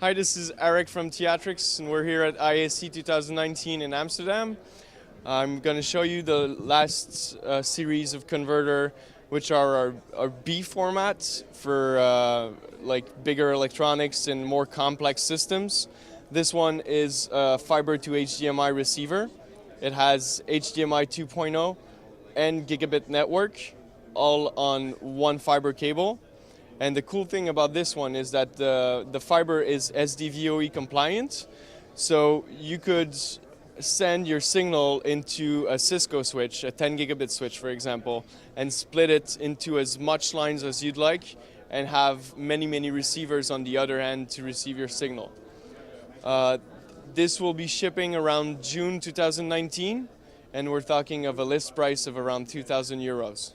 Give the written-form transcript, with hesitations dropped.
Hi, this is Eric from Theatrixx, and we're here at ISE 2019 in Amsterdam. I'm going to show you the last series of converter, which are our B formats for like bigger electronics and more complex systems. This one is a fiber to HDMI receiver. It has HDMI 2.0 and Gigabit network, all on one fiber cable. And the cool thing about this one is that the fiber is SDVoE compliant, so you could send your signal into a Cisco switch, a 10 gigabit switch for example, and split it into as much lines as you'd like and have many receivers on the other end to receive your signal. This will be shipping around June 2019, and we're talking of a list price of around €2,000.